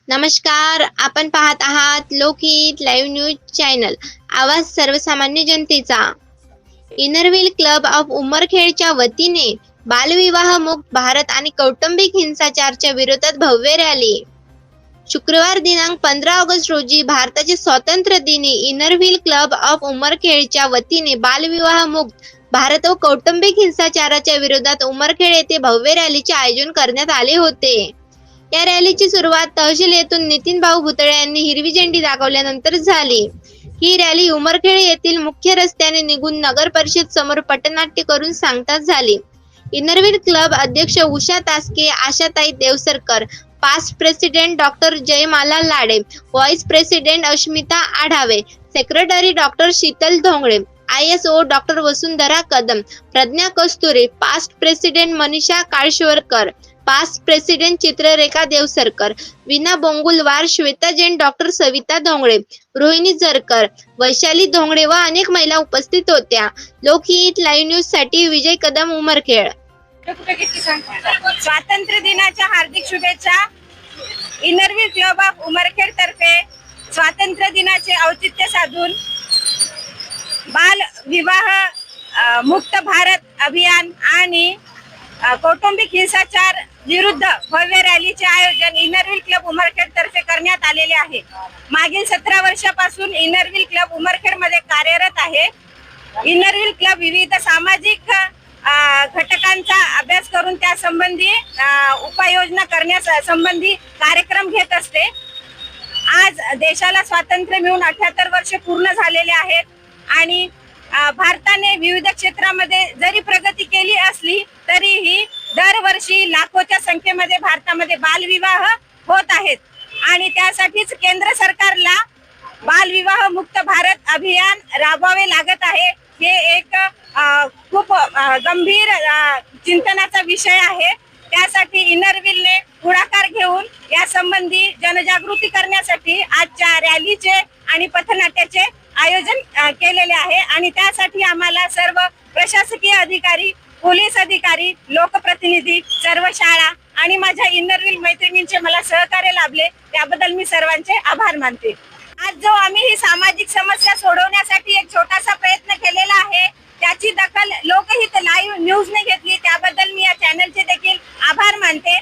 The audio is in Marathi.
नमस्कार, आपण पाहत आहात लोकहित लाईव्ह न्यूज चॅनल, आवाज सर्वसामान्य जनतेचा. इनरव्हील क्लब ऑफ उमरखेडच्या वतीने बालविवाह मुक्त भारत आणि कौटुंबिक हिंसाचारच्या विरोधात भव्य रॅली. शुक्रवार दिनांक 15 ऑगस्ट रोजी भारताच्या स्वातंत्र्य दिनी इनरव्हील क्लब ऑफ उमरखेडच्या वतीने बालविवाह मुक्त भारत व कौटुंबिक हिंसाचाराच्या विरोधात उमरखेड येथे भव्य रॅलीचे आयोजन करण्यात आले होते. या रॅलीची सुरुवात तहसील येथून नितीन भाऊ भुतळे यांनी हिरवी झेंडी दाखवल्यानंतर झाली. ही रॅली उमरखेड येथील मुख्य रस्त्याने निघून नगर परिषद समोर पथनाट्य करून सांगताच झाली. इनरव्हील क्लब अध्यक्ष Usha Taske, Ashatai Devsarkar, past president doctor Jaymala Lade, vice president Asmita Adhave, secretary doctor Sheetal Dhongle, ISO doctor Vasundhara Kadam, Pragya Kasture, past president Manisha Kalshevarkar, past president Chitrarekha Devsarkar, Veena Bongulwar, Shweta Jain, doctor Savita Dhongle, Rohini Jarkar, Vaishali Dhongle व अनेक महिला उपस्थित होत्या. लोकहित लाईव्ह न्यूज साठी विजय कदम, उमरखेड. स्वातंत्र्य दिनाच्या हार्दिक शुभेच्छा. इनरव्हील क्लब ऑफ उमरखेड तर्फे स्वातंत्र्य दिनाचे औचित्य साधून बाल विवाह मुक्त भारत अभियान आणि कौटुंबिक हिंसाचार विरुद्ध भव्य रॅलीचे आयोजन इनरव्हील क्लब उमरखेड तर्फे करण्यात आलेले आहे. मागील 17 वर्षापासून इनरव्हील क्लब उमरखेड मध्ये कार्यरत आहे. इनरव्हील क्लब विविध सामाजिक घटकांचा अभ्यास करून त्या संबंधी उपाययोजना करण्यास संबंधी कार्यक्रम घेत असते. आज देशाला स्वातंत्र्य मिळून 78 वर्ष पूर्ण झालेले आहेत आणि भारताने विविध क्षेत्रामध्ये जरी प्रगती केली असली तरीही दरवर्षी लाखोच्या संख्येमध्ये भारतामध्ये बालविवाह होत आहेत आणि त्यासाठीच केंद्र सरकारला बालविवाह मुक्त भारत अभियान राबवावे लागत आहे. हे एक खूप गंभीर चिंतनाचा विषय आहे. त्यासाठी इनरव्हीलने पुढाकार घेऊन या संबंधी जनजागृती करण्यासाठी आजच्या रॅलीचे आणि पथनाट्याचे आयोजन केलेले आहे आणि त्यासाठी आम्हाला सर्व प्रशासकीय अधिकारी, पोलीस अधिकारी, लोकप्रतिनिधी, सर्व शाळा आणि माझ्या इनरव्हील मैत्रिणींचे मला सहकार्य लाभले त्याबद्दल मी सर्वांचे आभार मानते. आज जो आम्ही ही सामाजिक समस्या सोडवण्यासाठी एक छोटासा प्रयत्न केलेला आहे त्याची दखल लोकहित लाईव्ह न्यूजने घेतली त्याबद्दल मी या चॅनलचे देखील आभार मानते.